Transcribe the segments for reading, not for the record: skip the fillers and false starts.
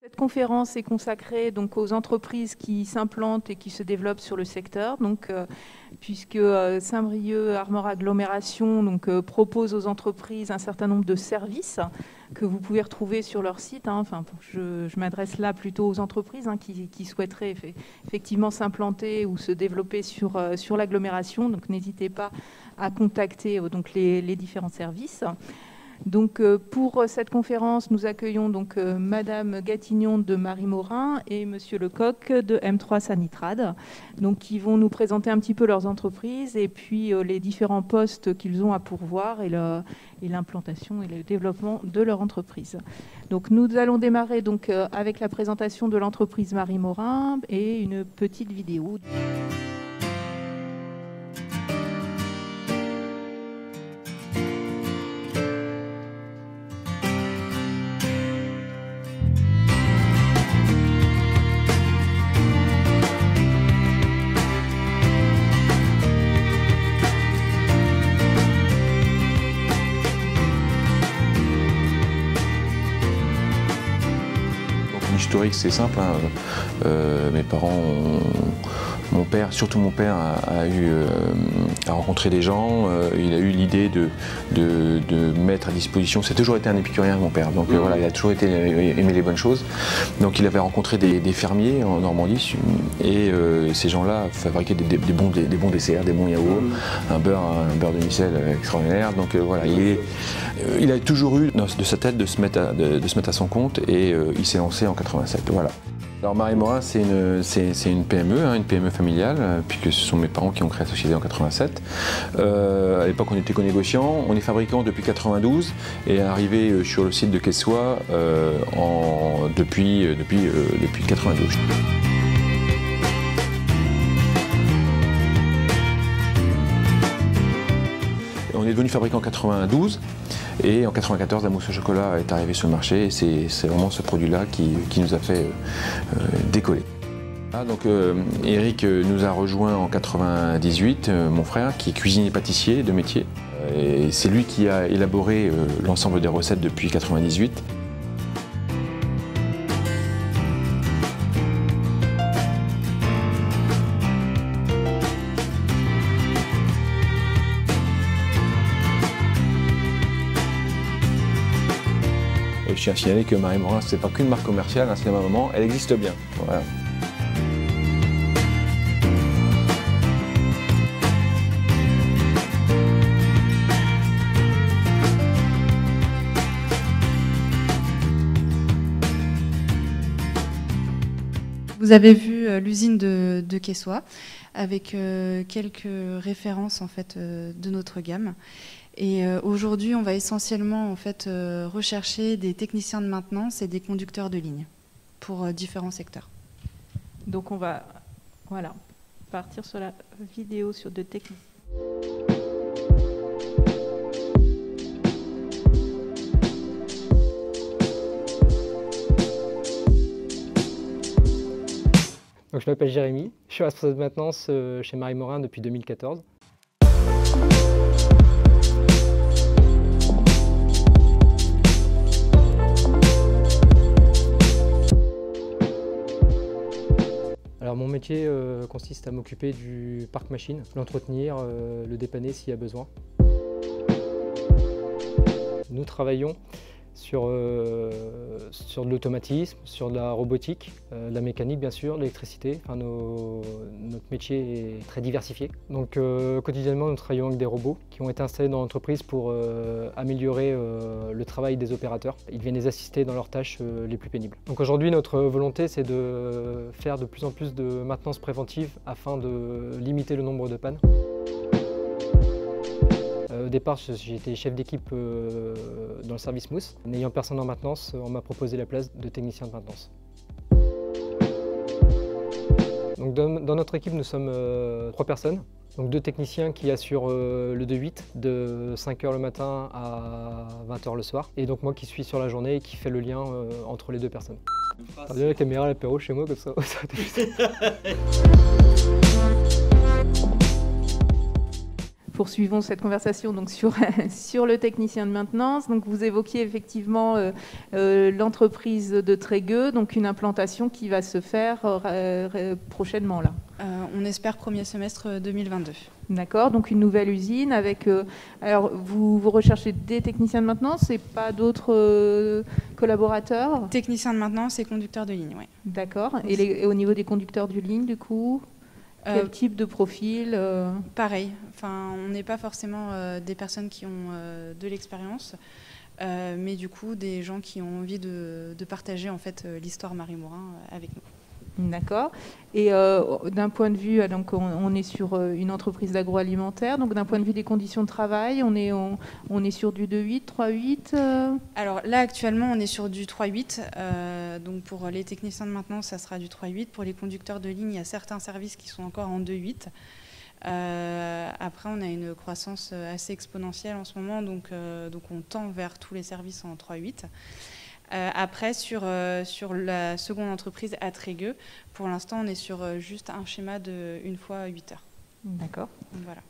Cette conférence est consacrée donc aux entreprises qui s'implantent et qui se développent sur le secteur. Donc, puisque Saint-Brieuc Armor Agglomération propose aux entreprises un certain nombre de services que vous pouvez retrouver sur leur site. Enfin, je m'adresse là plutôt aux entreprises qui souhaiteraient effectivement s'implanter ou se développer sur l'agglomération. Donc, n'hésitez pas à contacter donc les différents services. Donc, pour cette conférence, nous accueillons donc Madame Gatignon de Marie Morin et Monsieur Lecoq de M3 Sanitrade, donc qui vont nous présenter un petit peu leurs entreprises et puis les différents postes qu'ils ont à pourvoir et l'implantation et le développement de leur entreprise. Donc, nous allons démarrer donc avec la présentation de l'entreprise Marie Morin et une petite vidéo. L'historique, c'est simple. Mes parents, mon père, surtout mon père, a rencontré des gens. Il a eu l'idée de mettre à disposition. C'est toujours été un épicurien, mon père. Donc voilà, il a toujours aimé les bonnes choses. Donc il avait rencontré des fermiers en Normandie et ces gens-là fabriquaient des bons desserts, des bons yaourts, un beurre de micelle extraordinaire. Donc voilà, il a toujours eu de sa tête de se mettre à son compte et il s'est lancé en 87. Voilà. Alors Marie Morin, c'est une PME, une PME familiale, puisque ce sont mes parents qui ont créé la société en 87. À l'époque, on était co-négociants. On est fabricant depuis 92 et arrivé sur le site de Quessoy depuis 92. On est devenu fabricant en 92 et en 94 la mousse au chocolat est arrivée sur le marché et c'est vraiment ce produit-là qui nous a fait décoller. Donc Eric nous a rejoint en 98, mon frère qui est cuisinier pâtissier de métier. Et c'est lui qui a élaboré l'ensemble des recettes depuis 98. Je tiens à signaler que Marie Morin, ce n'est pas qu'une marque commerciale, c'est ma maman, elle existe bien. Voilà. Vous avez vu l'usine de Quessoy avec quelques références en fait, de notre gamme. Et aujourd'hui, on va essentiellement en fait, rechercher des techniciens de maintenance et des conducteurs de ligne pour différents secteurs. Donc on va partir sur la vidéo sur deux techniciens. Donc, je m'appelle Jérémy, je suis responsable de maintenance chez Marie Morin depuis 2014. Alors mon métier consiste à m'occuper du parc machine, l'entretenir, le dépanner s'il y a besoin. Nous travaillons sur de l'automatisme, sur de la robotique, de la mécanique bien sûr, de l'électricité. Enfin, notre métier est très diversifié. Donc quotidiennement nous travaillons avec des robots qui ont été installés dans l'entreprise pour améliorer le travail des opérateurs. Ils viennent les assister dans leurs tâches les plus pénibles. Donc aujourd'hui notre volonté c'est de faire de plus en plus de maintenance préventive afin de limiter le nombre de pannes. Au départ, j'étais chef d'équipe dans le service mousse. N'ayant personne en maintenance, on m'a proposé la place de technicien de maintenance. Donc dans notre équipe, nous sommes 3 personnes. Donc 2 techniciens qui assurent le 2-8 de 5 h le matin à 20 h le soir. Et donc moi qui suis sur la journée et qui fait le lien entre les 2 personnes. T'as bien la caméra à l'apéro chez moi comme ça. poursuivons cette conversation donc sur, sur le technicien de maintenance. Donc vous évoquiez effectivement l'entreprise de Trégueux, donc une implantation qui va se faire prochainement là. On espère premier semestre 2022. D'accord, donc une nouvelle usine avec... alors vous recherchez des techniciens de maintenance et pas d'autres collaborateurs? Techniciens de maintenance et conducteurs de ligne, oui. D'accord, et au niveau des conducteurs de ligne du coup quel type de profil Pareil, enfin, on n'est pas forcément des personnes qui ont de l'expérience, mais du coup des gens qui ont envie de partager en fait l'histoire Marie-Morin avec nous. D'accord. Et d'un point de vue, donc on est sur une entreprise d'agroalimentaire, donc d'un point de vue des conditions de travail, on est sur du 2-8, 3-8 Alors là actuellement on est sur du 3-8, donc pour les techniciens de maintenance ça sera du 3-8, pour les conducteurs de ligne il y a certains services qui sont encore en 2-8. Après on a une croissance assez exponentielle en ce moment, donc on tend vers tous les services en 3-8. Après, sur la seconde entreprise à Trégueux, pour l'instant, on est sur juste un schéma de 1 fois 8 heures. D'accord. Voilà.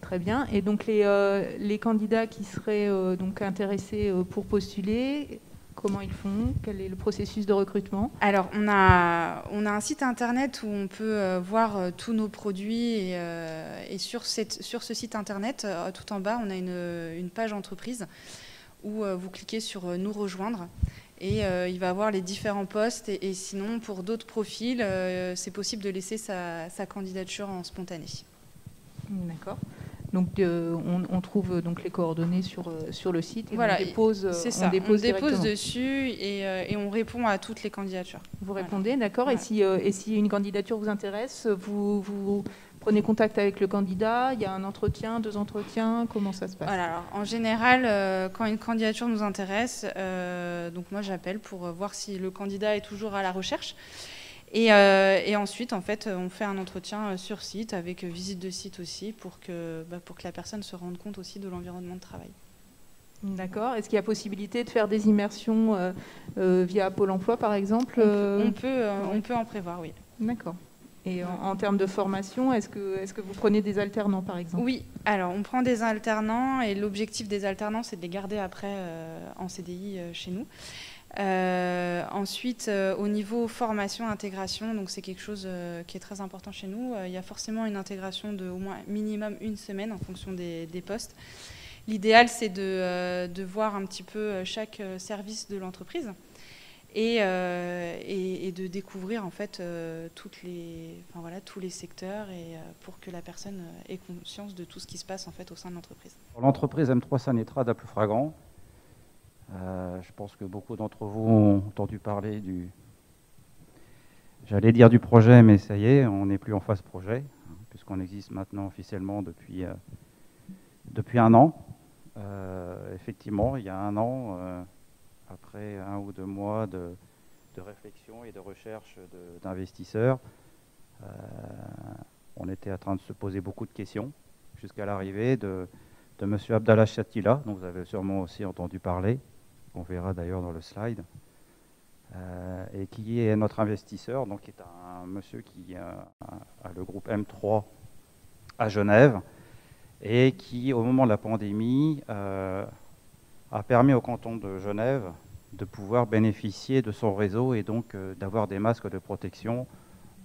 Très bien. Et donc, les candidats qui seraient donc intéressés pour postuler, comment ils font? Quel est le processus de recrutement? Alors, on a un site internet où on peut voir tous nos produits et sur ce site internet, tout en bas, on a une page entreprise où vous cliquez sur « Nous rejoindre » et il va avoir les différents postes. Et sinon, pour d'autres profils, c'est possible de laisser sa candidature en spontané. D'accord. Donc, on trouve donc les coordonnées sur le site et voilà, on dépose, c'est ça. On dépose dessus et on répond à toutes les candidatures. Vous répondez, d'accord. Voilà. Et si une candidature vous intéresse, vous prenez contact avec le candidat, il y a un entretien, 2 entretiens, comment ça se passe? Voilà, alors, en général, quand une candidature nous intéresse, donc moi j'appelle pour voir si le candidat est toujours à la recherche. Et ensuite, en fait, on fait un entretien sur site avec visite de site aussi pour que la personne se rende compte aussi de l'environnement de travail. D'accord. Est-ce qu'il y a possibilité de faire des immersions via Pôle emploi, par exemple? On peut en prévoir, oui. D'accord. Et en termes de formation, est-ce que vous prenez des alternants, par exemple? Oui, alors on prend des alternants et l'objectif des alternants, c'est de les garder après en CDI chez nous. Ensuite, au niveau formation, intégration, donc c'est quelque chose qui est très important chez nous. Il y a forcément une intégration de au moins minimum 1 semaine en fonction des postes. L'idéal, c'est de voir un petit peu chaque service de l'entreprise. Et de découvrir en fait tous les secteurs et pour que la personne ait conscience de tout ce qui se passe en fait au sein de l'entreprise. L'entreprise M3 Sanetra d'Aplefragan, je pense que beaucoup d'entre vous ont entendu parler j'allais dire du projet, mais ça y est, on n'est plus en phase projet, puisqu'on existe maintenant officiellement depuis 1 an. Effectivement, il y a 1 an, après 1 ou 2 mois de réflexion et de recherche d'investisseurs, on était en train de se poser beaucoup de questions jusqu'à l'arrivée de M. Abdallah Chatila, dont vous avez sûrement aussi entendu parler, qu'on verra d'ailleurs dans le slide, et qui est notre investisseur, donc qui est un monsieur qui a le groupe M3 à Genève, et qui, au moment de la pandémie, a permis au canton de Genève de pouvoir bénéficier de son réseau et donc d'avoir des masques de protection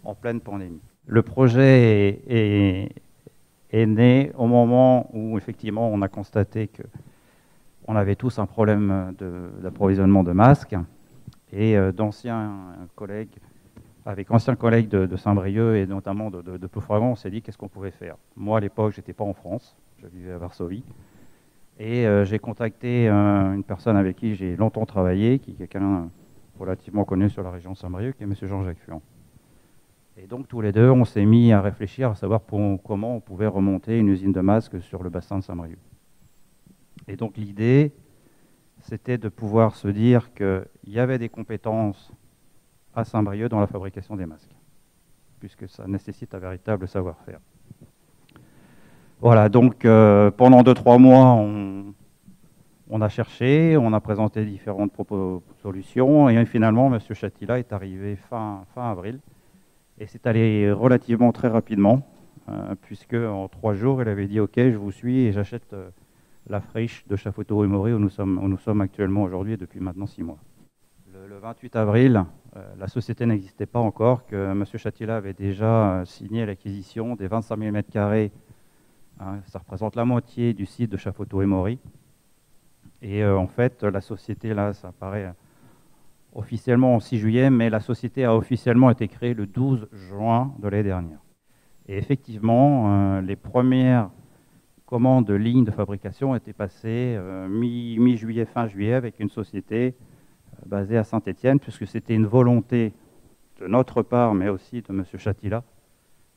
en pleine pandémie. Le projet est né au moment où effectivement on a constaté qu'on avait tous un problème d'approvisionnement de masques et d'anciens collègues, avec anciens collègues de Saint-Brieuc et notamment de Ploufragan, on s'est dit qu'est-ce qu'on pouvait faire. Moi à l'époque j'étais pas en France, je vivais à Varsovie. Et j'ai contacté une personne avec qui j'ai longtemps travaillé, qui est quelqu'un relativement connu sur la région de Saint-Brieuc, qui est M. Jean-Jacques Fuan. Et donc tous les deux, on s'est mis à réfléchir à savoir comment on pouvait remonter une usine de masques sur le bassin de Saint-Brieuc. Et donc l'idée, c'était de pouvoir se dire qu'il y avait des compétences à Saint-Brieuc dans la fabrication des masques, puisque ça nécessite un véritable savoir-faire. Voilà, donc pendant 2-3 mois, on a cherché, on a présenté différentes solutions, et finalement, M. Chatila est arrivé fin avril, et c'est allé relativement très rapidement. puisque en 3 jours, il avait dit « Ok, je vous suis et j'achète la friche de Chafauteau-Aumaury où nous sommes actuellement aujourd'hui et depuis maintenant 6 mois. » Le 28 avril, la société n'existait pas encore, que M. Chatila avait déjà signé l'acquisition des 25 000 m². Ça représente la moitié du site de Chafauteau-Aumaury. Et en fait, la société, là, ça apparaît officiellement en 6 juillet, mais la société a officiellement été créée le 12 juin de l'année dernière. Et effectivement, les premières commandes de lignes de fabrication étaient passées mi-juillet, fin juillet, avec une société basée à Saint-Étienne, puisque c'était une volonté de notre part, mais aussi de M. Chatila,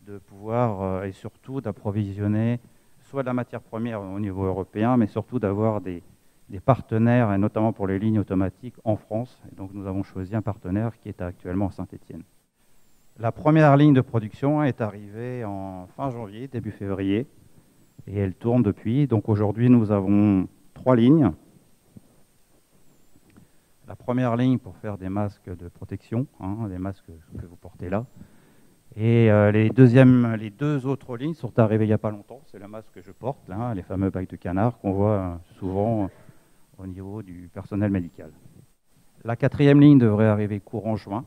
de pouvoir, et surtout d'approvisionner soit de la matière première au niveau européen, mais surtout d'avoir des partenaires, et notamment pour les lignes automatiques en France. Et donc nous avons choisi un partenaire qui est actuellement à Saint-Étienne. La première ligne de production est arrivée en fin janvier, début février, et elle tourne depuis. Donc aujourd'hui, nous avons 3 lignes. La première ligne pour faire des masques de protection, des masques que vous portez là. Et les 2 autres lignes sont arrivées il n'y a pas longtemps. C'est le masque que je porte, là, les fameux bacs de canard qu'on voit souvent au niveau du personnel médical. La 4e ligne devrait arriver courant juin.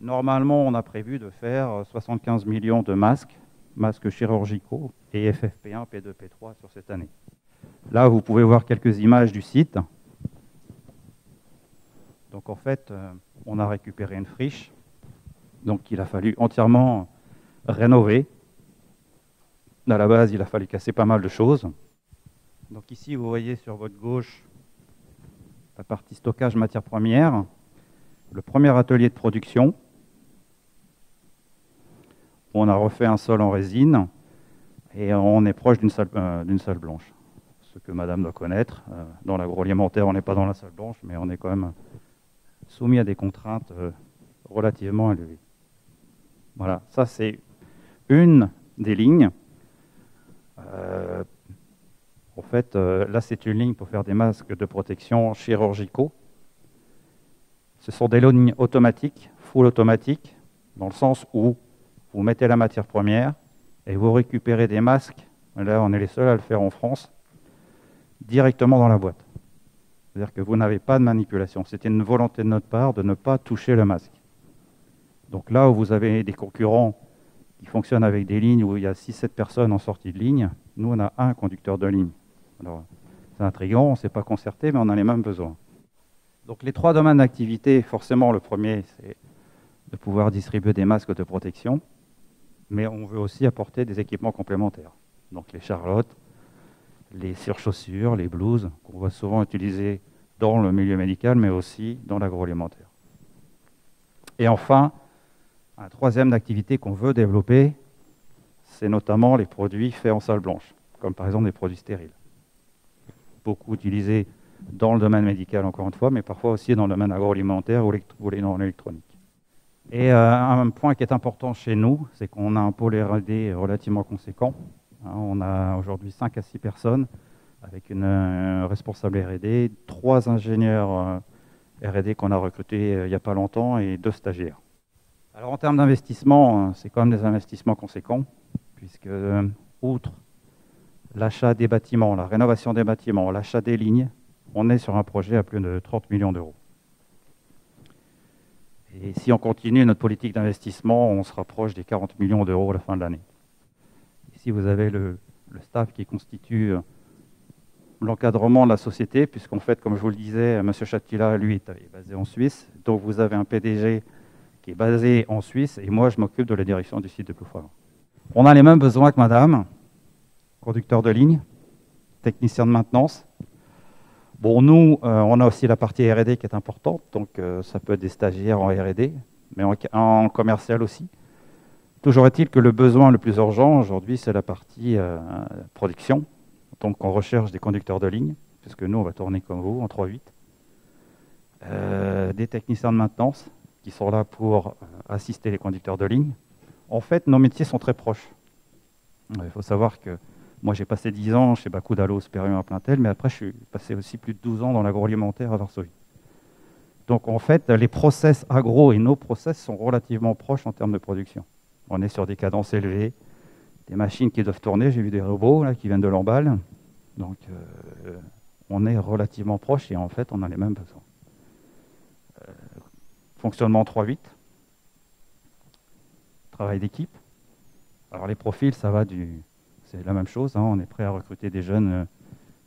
Normalement, on a prévu de faire 75 millions de masques chirurgicaux et FFP1, P2, P3 sur cette année. Là, vous pouvez voir quelques images du site. Donc en fait, on a récupéré une friche. Donc il a fallu entièrement rénover. À la base, il a fallu casser pas mal de choses. Donc ici, vous voyez sur votre gauche la partie stockage matières premières, le premier atelier de production. On a refait un sol en résine et on est proche d'une salle blanche. Ce que madame doit connaître. Dans l'agroalimentaire, on n'est pas dans la salle blanche, mais on est quand même soumis à des contraintes relativement élevées. Voilà, ça c'est une des lignes. En fait, là c'est une ligne pour faire des masques de protection chirurgicaux. Ce sont des lignes automatiques, full automatiques, dans le sens où vous mettez la matière première et vous récupérez des masques, là on est les seuls à le faire en France, directement dans la boîte. C'est-à-dire que vous n'avez pas de manipulation. C'était une volonté de notre part de ne pas toucher le masque. Donc là où vous avez des concurrents qui fonctionnent avec des lignes où il y a 6-7 personnes en sortie de ligne, nous on a un conducteur de ligne. Alors c'est intriguant, on ne s'est pas concerté, mais on a les mêmes besoins. Donc les 3 domaines d'activité, forcément le premier c'est de pouvoir distribuer des masques de protection, mais on veut aussi apporter des équipements complémentaires. Donc les charlottes, les surchaussures, les blouses, qu'on voit souvent utiliser dans le milieu médical, mais aussi dans l'agroalimentaire. Et enfin, un 3e activité qu'on veut développer, c'est notamment les produits faits en salle blanche, comme par exemple des produits stériles. Beaucoup utilisés dans le domaine médical, encore une fois, mais parfois aussi dans le domaine agroalimentaire ou dans l'électronique. Et un point qui est important chez nous, c'est qu'on a un pôle R&D relativement conséquent. On a aujourd'hui 5 à 6 personnes avec une responsable R&D, 3 ingénieurs R&D qu'on a recrutés il n'y a pas longtemps et 2 stagiaires. Alors en termes d'investissement, c'est quand même des investissements conséquents, puisque outre l'achat des bâtiments, la rénovation des bâtiments, l'achat des lignes, on est sur un projet à plus de 30 millions d'euros. Et si on continue notre politique d'investissement, on se rapproche des 40 millions d'euros à la fin de l'année. Ici, vous avez le staff qui constitue l'encadrement de la société, puisqu'en fait, comme je vous le disais, M. Chatila, lui, est basé en Suisse. Donc, vous avez un PDG qui est basé en Suisse, et moi, je m'occupe de la direction du site de Ploufragan. On a les mêmes besoins que madame, conducteur de ligne, technicien de maintenance. Bon, nous, on a aussi la partie R&D qui est importante, donc ça peut être des stagiaires en R&D, mais en commercial aussi. Toujours est-il que le besoin le plus urgent aujourd'hui, c'est la partie production. Donc on recherche des conducteurs de ligne, puisque nous, on va tourner comme vous, en 3-8. Des techniciens de maintenance qui sont là pour assister les conducteurs de ligne. En fait, nos métiers sont très proches. Il faut savoir que moi, j'ai passé 10 ans chez Bakudalo, Sperium à Plaintel, mais après, je suis passé aussi plus de 12 ans dans l'agroalimentaire à Varsovie. Donc, en fait, les process agro et nos process sont relativement proches en termes de production. On est sur des cadences élevées, des machines qui doivent tourner. J'ai vu des robots là, qui viennent de l'emballe. Donc, on est relativement proche et en fait, on a les mêmes besoins. Fonctionnement 3-8. Travail d'équipe. Alors, les profils, ça va c'est la même chose. Hein. On est prêt à recruter des jeunes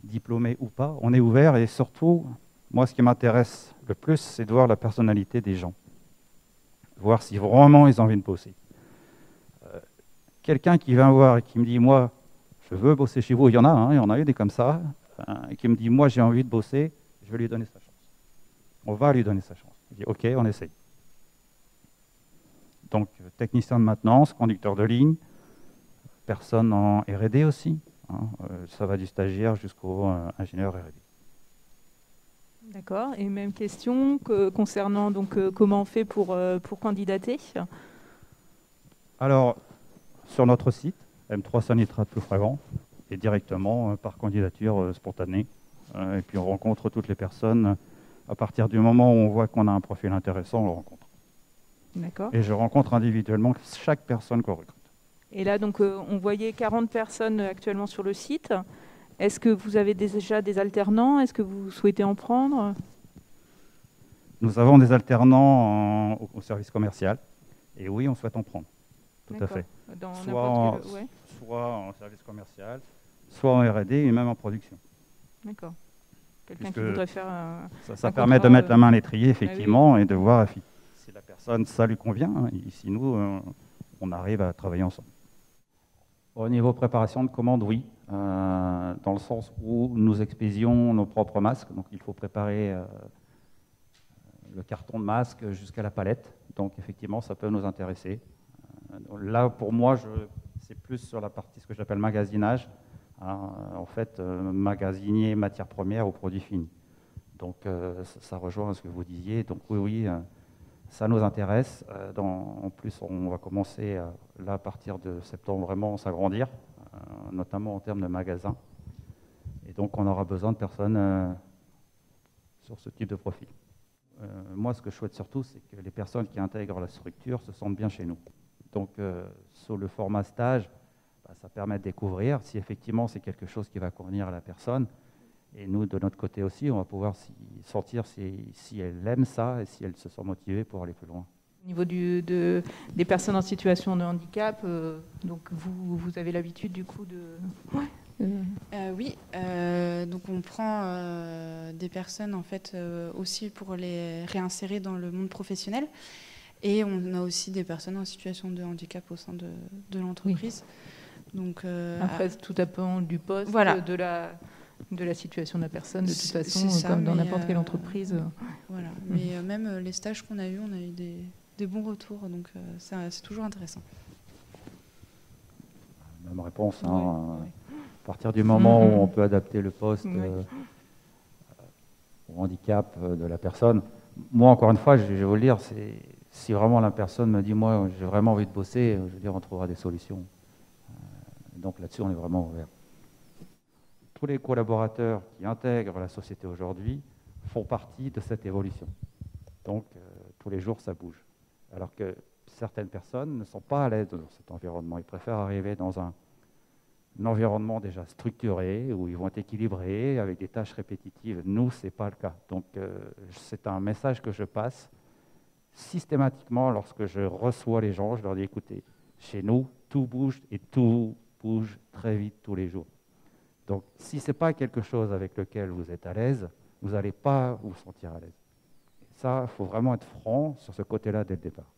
diplômés ou pas. On est ouvert et surtout, moi, ce qui m'intéresse le plus, c'est de voir la personnalité des gens. Voir si vraiment ils ont envie de bosser. Quelqu'un qui vient voir et qui me dit, moi, je veux bosser chez vous, il y en a, hein, il y en a eu des comme ça, et qui me dit, moi, j'ai envie de bosser, je vais lui donner sa chance. On va lui donner sa chance. Je dis, OK, on essaye. Donc, technicien de maintenance, conducteur de ligne, personne en R&D aussi. Hein, ça va du stagiaire jusqu'au ingénieur R&D. D'accord. Et même question concernant donc, comment on fait pour candidater. Alors, sur notre site, M3 Nitrate Plus Fréquent, et directement par candidature spontanée. Et puis on rencontre toutes les personnes. À partir du moment où on voit qu'on a un profil intéressant, on le rencontre. D'accord. Et je rencontre individuellement chaque personne qu'on recrute. Et là, donc, on voyait 40 personnes actuellement sur le site. Est-ce que vous avez déjà des alternants? Est-ce que vous souhaitez en prendre? Nous avons des alternants au service commercial. Et oui, on souhaite en prendre. Tout à fait. Soit en service commercial, soit en R&D et même en production. D'accord. Quelqu'un qui voudrait faire ça permet de mettre la main à l'étrier, effectivement, et de voir si la personne, ça lui convient. Hein, et si nous, on arrive à travailler ensemble. Au niveau préparation de commande, oui. Dans le sens où nous expédions nos propres masques. Donc, il faut préparer le carton de masque jusqu'à la palette. Donc, effectivement, ça peut nous intéresser. Là, pour moi, c'est plus sur la partie, ce que j'appelle magasinage. Hein, en fait, magasinier matières premières ou produits finis. Donc, ça rejoint ce que vous disiez. Donc, oui, ça nous intéresse. En plus, on va commencer, là, à partir de septembre, vraiment s'agrandir, notamment en termes de magasins. Et donc, on aura besoin de personnes sur ce type de profil. Moi, ce que je souhaite surtout, c'est que les personnes qui intègrent la structure se sentent bien chez nous. Donc, sur le format stage, ça permet de découvrir si effectivement c'est quelque chose qui va convenir à la personne. Et nous, de notre côté aussi, on va pouvoir sentir si elle aime ça et si elle se sent motivée pour aller plus loin. Au niveau des personnes en situation de handicap, donc vous avez l'habitude du coup de... Oui, donc on prend des personnes en fait aussi pour les réinsérer dans le monde professionnel. Et on a aussi des personnes en situation de handicap au sein de l'entreprise. Oui. Donc, après, tout dépend du poste, voilà. de la situation de la personne, de toute façon, ça, comme dans n'importe quelle entreprise. Voilà. Mais même les stages qu'on a eus, on a eu des bons retours, donc c'est toujours intéressant. Même réponse. Hein, ouais. À partir du moment où on peut adapter le poste au handicap de la personne, moi, encore une fois, je vais vous le dire, si vraiment la personne me dit, moi, j'ai vraiment envie de bosser, je veux dire, on trouvera des solutions. Donc là-dessus, on est vraiment ouvert. Tous les collaborateurs qui intègrent la société aujourd'hui font partie de cette évolution. Donc, tous les jours, ça bouge. Alors que certaines personnes ne sont pas à l'aise dans cet environnement. Ils préfèrent arriver dans un environnement déjà structuré, où ils vont être équilibrés, avec des tâches répétitives. Nous, ce n'est pas le cas. Donc, c'est un message que je passe systématiquement lorsque je reçois les gens. Je leur dis, écoutez, chez nous, tout bouge et tout bouge très vite tous les jours. Donc, si ce n'est pas quelque chose avec lequel vous êtes à l'aise, vous n'allez pas vous sentir à l'aise. Ça, il faut vraiment être franc sur ce côté-là dès le départ.